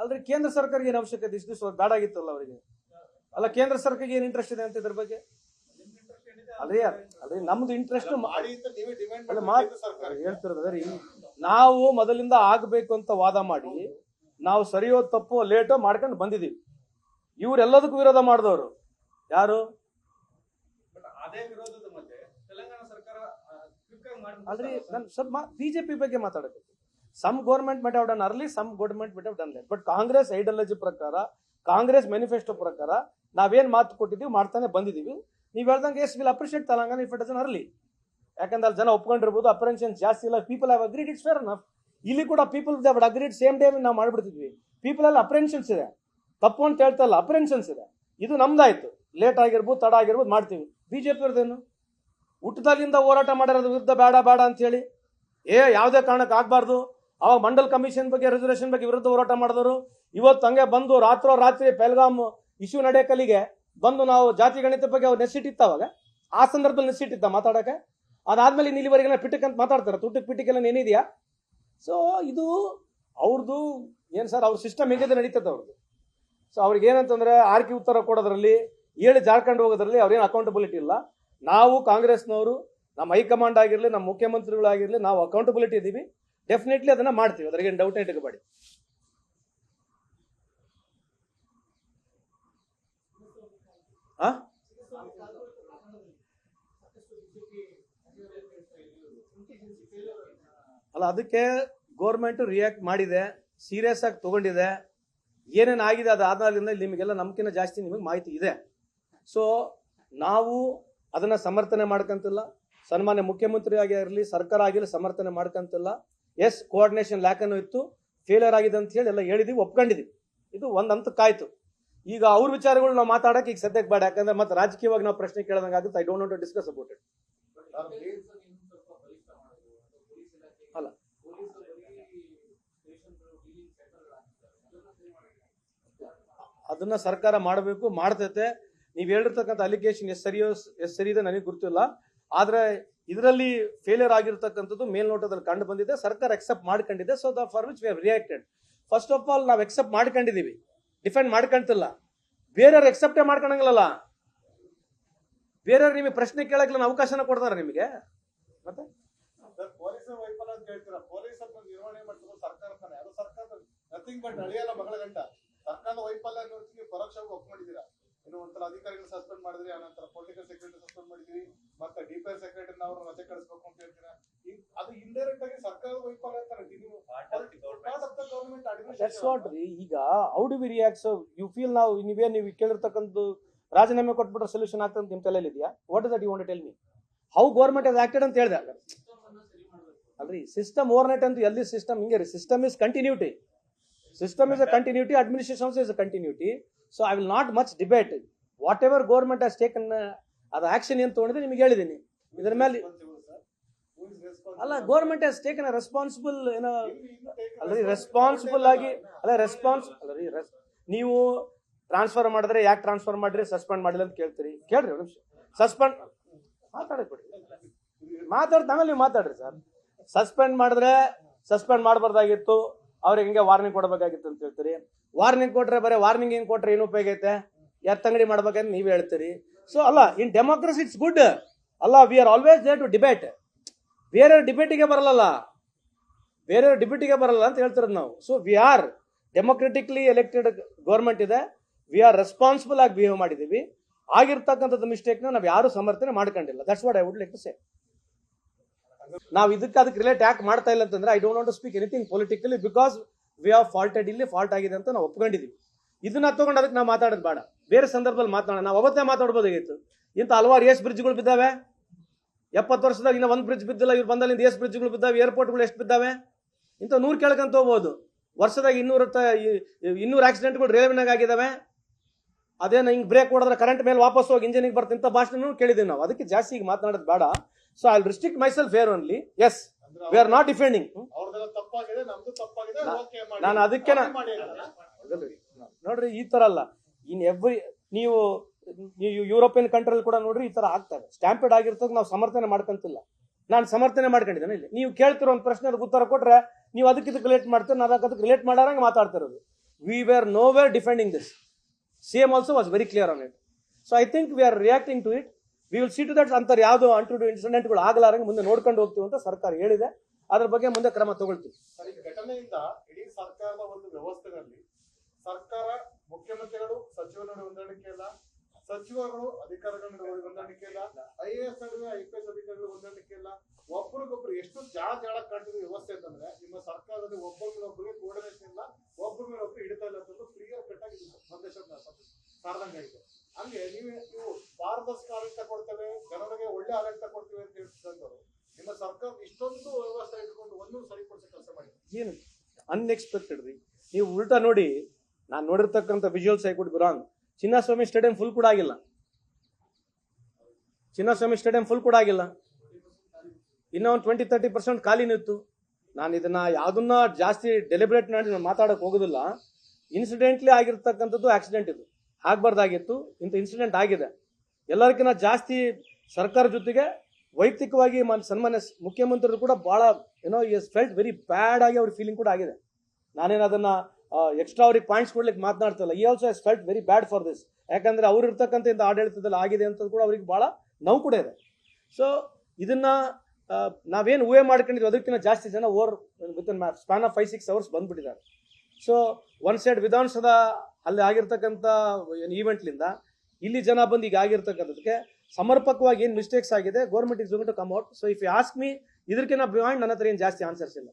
ಅಲ್ರಿ ಕೇಂದ್ರ ಸರ್ಕಾರಕ್ಕೆ ಏನು ಅವಶ್ಯಕತೆ ಇಷ್ಟು ದಿವಸ ಬೇಡ ಆಗಿತ್ತಲ್ಲ ಅವರಿಗೆ. ಅಲ್ಲ ಕೇಂದ್ರ ಸರ್ಕಾರಕ್ಕೆ ಏನು ಇಂಟ್ರೆಸ್ಟ್ ಇದೆ ಅಂತ ಇದ್ರ ಬಗ್ಗೆ? ಅದೇ ನಮ್ದು ಇಂಟ್ರೆಸ್ಟ್ ಹೇಳ್ತಿರೋದ್ರಿ. ನಾವು ಮೊದಲಿಂದ ಆಗ್ಬೇಕು ಅಂತ ವಾದ ಮಾಡಿ ನಾವು ಸರಿಯೋ ತಪ್ಪು ಲೇಟೋ ಮಾಡ್ಕೊಂಡು ಬಂದಿದೀವಿ. ಇವ್ರೆಲ್ಲದಕ್ಕೂ ವಿರೋಧ ಮಾಡಿದವರು ಯಾರು? ಅಲ್ರಿ ನಾನು ಸ್ವಲ್ಪ ಬಿಜೆಪಿ ಬಗ್ಗೆ ಮಾತಾಡಬೇಕು. Some government might have done early, some government might have done late. But Congress ideology ಪ್ರಕಾರ, ಕಾಂಗ್ರೆಸ್ ಮ್ಯಾನಿಫೆಸ್ಟೋ ಪ್ರಕಾರ ನಾವೇನ್ ಮಾತು ಕೊಟ್ಟಿದ್ದೀವಿ ಮಾಡ್ತಾನೆ ಬಂದಿದ್ದೀವಿ. ನೀವು ಹೇಳ್ದಂಗೆ yes will appreciate Telangana if it doesn't early. ಯಾಕಂದ್ರೆ ಅಲ್ಲಿ ಜನ ಒಪ್ಕೊಂಡಿರ್ಬೋದು, ಅಪ್ರೆನ್ಷನ್ ಜಾಸ್ತಿ ಇಲ್ಲ, people have agreed, it's fair enough. ಇಲ್ಲಿ ಕೂಡ people have agreed same day ನಾವು ಮಾಡ್ಬಿಡ್ತಿದ್ವಿ. ಪೀಪಲ್ ಅಲ್ಲಿ ಅಪ್ರೆನ್ಷನ್ಸ್ ಇದೆ, ತಪ್ಪು ಅಂತ ಹೇಳ್ತಾ ಇಲ್ಲ, ಅಪ್ರೆನ್ಷನ್ಸ್ ಇದೆ. ಇದು ನಮ್ದಾಯ್ತು, ಲೇಟ್ ಆಗಿರ್ಬೋದು, ತಡ ಆಗಿರ್ಬೋದು, ಮಾಡ್ತೀವಿ. ಬಿಜೆಪಿ ಅವ್ರದ್ದೇನು ಹುಟ್ಟದಾಗಿಂದ ಹೋರಾಟ ಮಾಡಿರೋದ್ರ ವಿರುದ್ಧ ಬೇಡ ಬೇಡ ಅಂತ ಹೇಳಿ ಯಾವುದೇ ಕಾರಣಕ್ಕೆ ಆಗ್ಬಾರ್ದು. ಅವಾಗ ಮಂಡಲ್ ಕಮಿಷನ್ ಬಗ್ಗೆ, ರಿಸರ್ವೇಷನ್ ಬಗ್ಗೆ ವಿರುದ್ಧ ಹೋರಾಟ ಮಾಡಿದವರು ಇವತ್ತು ಹಂಗೆ ಬಂದು ರಾತ್ರಿ ಪೆಲ್ಗಾಮ್ ಇಶ್ಯೂ ನಡೆಯಕಲಿಗೆ ಬಂದು ನಾವು ಜಾತಿ ಗಣಿತ ಬಗ್ಗೆ ಅವ್ರು ನೆಸಿಟ್ ಅವಾಗ ಆ ಸಂದರ್ಭದಲ್ಲಿ ನೆಸಿಟ್ ಇತ್ತ ಮಾತಾಡಕ್ಕೆ. ಅದಾದ್ಮೇಲೆ ಇಲ್ಲಿವರೆಗೆ ಪಿಟಕ್ ಅಂತ ಮಾತಾಡ್ತಾರೆ, ತುಟ್ಟಕ್ಕೆ ಪಿಟಿಕೆಲ್ಲ ಏನಿದೆಯಾ? ಸೊ ಇದು ಅವ್ರದ್ದು ಏನು ಸರ್, ಅವ್ರ ಸಿಸ್ಟಮ್ ಹೇಗಿದೆ ನಡೀತದೆ ಅವ್ರದ್ದು. ಸೊ ಅವ್ರಿಗೆ ಏನಂತಂದ್ರೆ ಆರ್ಕಿ ಉತ್ತರ ಕೊಡೋದ್ರಲ್ಲಿ, ಹೇಳಿ ಜಾರ್ಖಂಡ್ ಹೋಗೋದ್ರಲ್ಲಿ ಅವ್ರೇನು ಅಕೌಂಟಬಿಲಿಟಿ ಇಲ್ಲ. ನಾವು ಕಾಂಗ್ರೆಸ್ನವರು, ನಮ್ಮ ಹೈಕಮಾಂಡ್ ಆಗಿರಲಿ, ನಮ್ಮ ಮುಖ್ಯಮಂತ್ರಿಗಳಾಗಿರಲಿ, ನಾವು ಅಕೌಂಟಬಿಲಿಟಿ ಇದ್ದೀವಿ. ಡೆಫಿನೆಟ್ಲಿ ಅದನ್ನ ಮಾಡ್ತೀವಿ, ಅದ್ರಾಗೇನು ಡೌಟ್ ಇಟ್ಕೋಬೇಡಿ. ಅಲ್ಲ ಅದಕ್ಕೆ ಗೌರ್ಮೆಂಟ್ ರಿಯಾಕ್ಟ್ ಮಾಡಿದೆ, ಸೀರಿಯಸ್ ಆಗಿ ತಗೊಂಡಿದೆ. ಏನೇನು ಆಗಿದೆ ಅದಾದ್ಮೇಲಿಂದ ನಿಮಗೆಲ್ಲ ನಮ್ಕಿಂತ ಜಾಸ್ತಿ ನಿಮಗೆ ಮಾಹಿತಿ ಇದೆ. ಸೊ ನಾವು ಅದನ್ನ ಸಮರ್ಥನೆ ಮಾಡ್ಕಂತಿಲ್ಲ. ಸನ್ಮಾನ್ಯ ಮುಖ್ಯಮಂತ್ರಿ ಆಗಿರಲಿ, ಸರ್ಕಾರ ಆಗಿರಲಿ ಸಮರ್ಥನೆ ಮಾಡ್ಕಂತಿಲ್ಲ. ಎಸ್ ಕೋಆರ್ಡಿನೇಷನ್ ಲ್ಯಾಕನ್ನು ಇತ್ತು, ಫೇಲಿಯರ್ ಆಗಿದೆ ಅಂತ ಹೇಳಿ ಎಲ್ಲ ಹೇಳಿದೀವಿ, ಒಪ್ಕೊಂಡಿದೀವಿ. ಇದು ಒಂದ್ ಹಂತಕ್ಕಾಯ್ತು. ಈಗ ಅವ್ರ ವಿಚಾರಗಳು ನಾವು ಮಾತಾಡಕ್ಕೆ ಈಗ ಸದ್ಯಕ್ಕೆ ಬೇಡ, ಯಾಕಂದ್ರೆ ಮತ್ತೆ ರಾಜಕೀಯವಾಗಿ ನಾವು ಪ್ರಶ್ನೆ ಕೇಳದಂಗೆ ಆಗುತ್ತೆ. I don't want to discuss about it. ಅಲ್ಲ ಅದನ್ನ ಸರ್ಕಾರ ಮಾಡಬೇಕು, ಮಾಡ್ತೈತೆ. ನೀವು ಹೇಳಿರ್ತಕ್ಕಂಥ ಅಲಿಗೇಷನ್ ಎಸ್ ಸರಿ ಇದೆ ನನಗೆ ಗೊತ್ತಿಲ್ಲ. ಆದ್ರೆ ಇದರಲ್ಲಿ ಫೇಲಿಯರ್ ಆಗಿರ್ತಕ್ಕಂಥದ್ದು ಮೇಲ್ನೋಟದಲ್ಲಿ ಕಂಡು ಬಂದಿದೆ, ಸರ್ಕಾರ ಅಕ್ಸೆಪ್ಟ್ ಮಾಡ್ಕೊಂಡಿದೆ. So for which we have reacted. First of all ನಾವು ಅಕ್ಸೆಪ್ಟ್ ಮಾಡ್ಕೊಂಡಿದೀವಿ, ಡಿಫೆಂಡ್ ಮಾಡ್ಕೊಂತಿಲ್ಲ. ಬೇರೆಯವ್ರು ಅಕ್ಸೆಪ್ಟೇ ಮಾಡ್ಕೊಳಂಗಿಲ್ಲ. ಬೇರೆಯವ್ರು ನಿಮಗೆ ಪ್ರಶ್ನೆ ಕೇಳಕ್ಕೆ ಅವಕಾಶನ ಕೊಡ್ತಾರ ನಿಮಗೆ? ಮತ್ತೆ ನಿರ್ವಹಣೆ ಮಾಡ್ತಾರೆ ಸರ್ಕಾರ, ನಥಿಂಗ್ ಬಟ್ ಅಳಿಯಲ್ಲ ಮಗಳ ಗಂಟ. ಸರ್ಕಾರದ ವೈಫಲ್ಯ ಪರೋಕ್ಷವಾಗಿ ಒಪ್ಕೊಂಡಿದ್ದೀರಾ. ಇನ್ನು ಒಂಥರ ಅಧಿಕಾರಿಗಳು ಸಸ್ಪೆಂಡ್ ಮಾಡಿದ್ರಿ, ಆನಂತರ ಪೊಲಿಟಿಕಲ್ ಸೆಕ್ರೆಟರಿ ಸಸ್ಪೆಂಡ್ ಮಾಡಿದ್ರಿ, ಮತ್ತೆ ಡಿಪಿಆರ್ ಸೆಕ್ರೆಟರಿ ಅವ್ರನ್ನ ರಜೆ ಕಳಿಸಬೇಕು ಅಂತ ಹೇಳ್ತೀರಾ. ಅದು ಇಂಡೈರೆಕ್ಟ್ ಆಗಿ ಸರ್ಕಾರದ ವೈಫಲ್ಯ ಅಂತಾರೆ. ಈಗ how do we react? So you feel ನಾವು ನೀವು ಕೇಳಿರ್ತಕ್ಕಂಥ ರಾಜೀನಾಮೆ ಕೊಟ್ಬಿಟ್ರೆ ಸೊಲ್ಯೂಷನ್ ಆಗ್ತದೆ ಅಂತ ನಿಮ್ ತಲೆಯಲ್ಲಿ ಇದೆಯಾ? What is that you want to tell me? How government has acted ಅಂತ ಹೇಳಿದೆ ಅಲ್ರಿ. ಸಿಸ್ಟಮ್ ಓವರ್ನೈಟ್ ಅಂತ ಎಲ್ಲಿ ಸಿಸ್ಟಮ್ ಹಿಂಗೆ ರೀ. System is continuity. System is a continuity, administration is a continuity. So I will not much debate. Whatever government has taken ಅದು action ಏನು ತಗೊಂಡಿದೆ ನಿಮಗೆ ಹೇಳಿದ್ದೀನಿ. ಇದರ ಮೇಲೆ ಅಲ್ಲ, government has taken a responsible ಏನೋ ಅಲ್ರಿ, ರೆಸ್ಪಾನ್ಸಿಬಲ್ ಆಗಿ ಅಲ್ಲ ಅಲ್ರಿ. ನೀವು ಟ್ರಾನ್ಸ್ಫರ್ ಮಾಡಿದ್ರೆ ಯಾಕೆ ಟ್ರಾನ್ಸ್ಫರ್ ಮಾಡ್ರಿ, ಸಸ್ಪೆಂಡ್ ಮಾಡಿಲ್ಲ ಅಂತ ಕೇಳ್ತೀರಿ. ಕೇಳ್ರಿ ಒಂದು ನಿಮಿಷ, ಸಸ್ಪೆಂಡ್ ಮಾತಾಡ್ತಾ ಆಮೇಲೆ ನೀವು ಮಾತಾಡ್ರಿ ಸರ್. ಸಸ್ಪೆಂಡ್ ಮಾಡಿದ್ರೆ ಸಸ್ಪೆಂಡ್ ಮಾಡಬಾರ್ದಾಗಿತ್ತು, ಅವ್ರಿಗೆ ಹಿಂಗೆ ವಾರ್ನಿಂಗ್ ಕೊಡಬೇಕಾಗಿತ್ತು ಅಂತ ಹೇಳ್ತೀರಿ. ವಾರ್ನಿಂಗ್ ಕೊಟ್ರೆ ಬರೀ ವಾರ್ನಿಂಗ್ ಏನು ಕೊಟ್ರೆ ಏನು ಉಪಯೋಗ ಐತೆ? ಎತ್ತಂಗಡಿ ಮಾಡ್ಬೇಕಂತ ನೀವೇ ಹೇಳ್ತೀರಿ. ಸೊ ಅಲ್ಲ, ಇನ್ ಡೆಮೋಕ್ರಸಿ ಇಟ್ಸ್ ಗುಡ್ ಅಲ್ಲ. We are always there to debate. ಬೇರೆ ಡಿಬೇಟಿಗೆ ಬರಲ್ಲ, ಬೇರೆಯವ್ರ ಡಿಬೇಟಿಗೆ ಬರಲ್ಲ ಅಂತ ಹೇಳ್ತಿರೋದು ನಾವು. So we are democratically elected government ಇದೆ. ವಿ ಆರ್ ರೆಸ್ಪಾನ್ಸಿಬಲ್ ಆಗಿ ಬಿಹೇವ್ ಮಾಡಿದೀವಿ. ಆಗಿರ್ತಕ್ಕಂಥದ್ದು ಮಿಸ್ಟೇಕ್ನ ನಾವು ಯಾರು ಸಮರ್ಥನೆ ಮಾಡ್ಕೊಂಡಿಲ್ಲ. That's what I would like to say. ನಾವು ಅದಕ್ಕೆ ರಿಲೇಟ್ ಯಾಕೆ ಮಾಡ್ತಾ ಇಲ್ಲ ಅಂತಂದ್ರೆ, I don't want to speak anything politically, because we are faulted, ಇಲ್ಲಿ ಫಾಲ್ಟ್ ಆಗಿದೆ ಅಂತ ನಾವು ಒಪ್ಕೊಂಡಿದೀವಿ. ಇದನ್ನ ತಗೊಂಡು ಅದಕ್ಕೆ ನಾವು ಮಾತಾಡೋದು ಬೇಡ, ಬೇರೆ ಸಂದರ್ಭದಲ್ಲಿ ಮಾತಾಡೋಣ. ನಾವು ಅವತ್ತೇ ಮಾತಾಡ್ಬೋದಾಗಿತ್ತು. ಇಂಥ ಹಲವಾರು ಎಷ್ಟು ಬ್ರಿಡ್ಜ್ಗಳು ಬಿದ್ದಾವೆ 70 ವರ್ಷದಾಗ, ಇನ್ನ ಒಂದು ಬ್ರಿಡ್ಜ್ ಬಿದ್ದಿಲ್ಲ. ಇವ್ರು ಬಂದಲ್ಲಿ ಎಷ್ಟು ಬ್ರಿಡ್ಜ್ಗಳು ಬಿದ್ದಾವೆ, ಏರ್ಪೋರ್ಟ್ಗಳು ಎಷ್ಟು ಬಿದ್ದಾವೆ, ಇಂಥ 100 ಕೇಳ್ಕೊಂತ ಹೋಗ್ಬೋದು. ವರ್ಷದಾಗ 200 ಆಕ್ಸಿಡೆಂಟ್ಗಳು ರೈಲ್ವೆನಾಗ ಆಗಿದಾವೆ. ಅದೇನು ಹಿಂಗೆ ಬ್ರೇಕ್ ಹೊಡೆದ್ರೆ ಕರೆಂಟ್ ಮೇಲೆ ವಾಪಸ್ ಹೋಗಿ ಇಂಜಿನಿಗೆ ಬರ್ತಿಂತ ಭಾಷಣ ಕೇಳಿದೀವಿ ನಾವು. ಅದಕ್ಕೆ ಜಾಸ್ತಿ ಈಗ ಮಾತನಾಡೋದು ಬೇಡ. So I'll restrict myself here only. Yes, we are not defending. ನಾನು ಅದಕ್ಕೆ ನೋಡ್ರಿ, ಈ ತರ ಅಲ್ಲ. ಇನ್ ನೀವು ಯುರೋಪಿಯನ್ ಕಂಟ್ರಿಯಲ್ಲಿ ಕೂಡ ನೋಡ್ರಿ ಈ ತರ ಆಗ್ತದೆ. ಸ್ಟ್ಯಾಂಪೇಡ್ ಆಗಿರ್ತಕ್ಕ ನಾವು ಸಮರ್ಥನೆ ಮಾಡ್ಕೊಂತಿಲ್ಲ. ನಾನು ಸಮರ್ಥನೆ ಮಾಡ್ಕೊಂಡಿದ್ದೇನೆ ಇಲ್ಲಿ. ನೀವು ಕೇಳ್ತಿರೋ ಒಂದು ಪ್ರಶ್ನೆ ಅದಕ್ಕೆ ಉತ್ತರ ಕೊಟ್ರೆ ನೀವು ಅದಕ್ಕೆ ರಿಲೇಟ್ ಮಾಡ್ತೀರಿ, ನಾನು ಅದಕ್ಕೆ ರಿಲೇಟ್ ಮಾಡಾರಂಗೆ ಮಾತಾಡ್ತಿರೋದು. We were nowhere defending this. CM also was very clear on it. So I think we are reacting to it. We will see to that ಅಂತಾರೆ ಯಾವುದೋ ಇನ್ಸಿಡೆಂಟ್ಗಳು ಆಗಲಾರಂಗೆ ಮುಂದೆ ನೋಡ್ಕೊಂಡು ಹೋಗ್ತೀವಿ ಅಂತ ಸರ್ಕಾರ ಹೇಳಿದೆ. ಅದ್ರ ಬಗ್ಗೆ ಮುಂದೆ ಕ್ರಮ ತಗೊಳ್ತೀವಿ. ಸರ್, ಈ ಘಟನೆಯಿಂದ ಇಡೀ ಸರ್ಕಾರದ ಒಂದು ವ್ಯವಸ್ಥೆಯಲ್ಲಿ ಸರ್ಕಾರ ಮುಖ್ಯಮಂತ್ರಿಗಳು ಸಚಿವರ ನಡುವೆ ಹೊಂದಾಣಿಕೆ ಇಲ್ಲ, ಸಚಿವರುಗಳು ಅಧಿಕಾರಿಗಳ ನಡುವೆ ಹೊಂದಾಣಿಕೆ ಇಲ್ಲ, IAS ನಡುವೆ IPS ಅಧಿಕಾರಿಗಳು ಹೊಂದಾಣಿಕೆ ಇಲ್ಲ. ಒಬ್ರಿಗೊಬ್ರು ಎಷ್ಟು ಜಾಳ ಕಾಣ್ತಿರೋ ವ್ಯವಸ್ಥೆ ಅಂತಂದ್ರೆ ನಿಮ್ಮ ಸರ್ಕಾರದಲ್ಲಿ ಒಬ್ಬರಿಗೊಬ್ಬರಿಗೆ ಕೋರ್ಡಿನೇಷನ್ ಇಲ್ಲ, ಒಬ್ರಿಗೊಬ್ರು ಹಿಡಿತಾ ಇಲ್ಲ ಅಂತ ಕ್ಲಿಯರ್ ಕಟ್ ಆಗಿ ಸಂದೇಶ ಸಾರ್ದಂಗಾಗಿದೆ. ಹಂಗೆ ನೀವು ಪಾರದರ್ಶಕ ಆಡಳಿತ ಕೊಡ್ತೇವೆ, ಜನರಿಗೆ ಒಳ್ಳೆ ಆಡಳಿತ ಕೊಡ್ತೇವೆ ಅಂತ ಹೇಳ್ತಿದ್ದವರು ನಿಮ್ಮ ಸರ್ಕಾರ ಇಷ್ಟೊಂದು ವ್ಯವಸ್ಥೆ ಇಟ್ಕೊಂಡು ಒಂದು ಸರಿಪಡಿಸೋ ಕೆಲಸ ಮಾಡಿ ಏನು ಅನ್ಎಕ್ಸ್ಪೆಕ್ಟೆಡ್ ರೀ. ನೀವು ಉಲ್ಟಾ ನೋಡಿ, ನಾನು ನೋಡಿರ್ತಕ್ಕಂಥ visuals I could be wrong. Chinnaswamy stadium full ಕೂಡ ಆಗಿಲ್ಲ. ಚಿನ್ನಸ್ವಾಮಿ ಸ್ಟೇಡಿಯಂ ಫುಲ್ ಕೂಡ ಆಗಿಲ್ಲ. ಇನ್ನೂ ಒಂದು 20-30% ಖಾಲಿ ನಿಂತು. ನಾನು ಇದನ್ನ ಯಾವುದನ್ನ ಜಾಸ್ತಿ ಡೆಲಿಬ್ರೇಟ್ ಮಾಡಿ ನಾನು ಮಾತಾಡಕ್ ಹೋಗೋದಿಲ್ಲ. ಇನ್ಸಿಡೆಂಟ್ಲಿ ಆಗಿರ್ತಕ್ಕಂಥದ್ದು ಆಕ್ಸಿಡೆಂಟ್, ಇದು ಆಗ್ಬಾರ್ದಾಗಿತ್ತು. ಇಂಥ ಇನ್ಸಿಡೆಂಟ್ ಆಗಿದೆ. ಎಲ್ಲರಿಗಿಂತ ಜಾಸ್ತಿ ಸರ್ಕಾರ ಜೊತೆಗೆ ವೈಯಕ್ತಿಕವಾಗಿ ಸನ್ಮಾನ್ಯ ಮುಖ್ಯಮಂತ್ರಿಗಳು ಕೂಡ ಬಹಳ ಫೆಲ್ಟ್ ವೆರಿ ಬ್ಯಾಡ್ ಆಗಿ ಅವ್ರ ಫೀಲಿಂಗ್ ಕೂಡ ಆಗಿದೆ. ನಾನೇನು ಅದನ್ನ ಎಕ್ಸ್ಟ್ರಾ ಅವ್ರಿಗೆ ಪಾಯಿಂಟ್ಸ್ ಕೊಡ್ಲಿಕ್ಕೆ ಮಾತನಾಡ್ತಿಲ್ಲ. ಈ also has felt very bad for this. ಯಾಕಂದ್ರೆ ಅವ್ರು ಇರ್ತಕ್ಕಂಥ ಇಂಥ ಆಡಳಿತದಲ್ಲಿ ಆಗಿದೆ ಅಂತ ಕೂಡ ಅವ್ರಿಗೆ ಬಹಳ ನೋವು ಕೂಡ ಇದೆ. ಸೊ ಇದನ್ನ ನಾವೇನು ಊಹೆ ಮಾಡ್ಕೊಂಡಿದ್ವಿ ಅದಕ್ಕಿಂತ ಜಾಸ್ತಿ ಜನ with in span of 5-6 hours ಬಂದ್ಬಿಟ್ಟಿದ್ದಾರೆ. ಸೊ ಒನ್ ಸೈಡ್ ವಿಧಾನಸೌಧ ಅಲ್ಲಿ ಆಗಿರ್ತಕ್ಕಂಥ ಈವೆಂಟ್ಲಿಂದ ಇಲ್ಲಿ ಜನ ಬಂದು ಈಗ ಆಗಿರ್ತಕ್ಕಂಥದಕ್ಕೆ ಸಮರ್ಪಕವಾಗಿ ಏನು ಮಿಸ್ಟೇಕ್ಸ್ ಆಗಿದೆ, government is going to come out. So if you ask me, ಇದಕ್ಕಿಂತ ಬಿಹಾಂಡ್ ನನ್ನ ಹತ್ರ ಏನು ಜಾಸ್ತಿ ಆನ್ಸರ್ಸ್ ಇಲ್ಲ.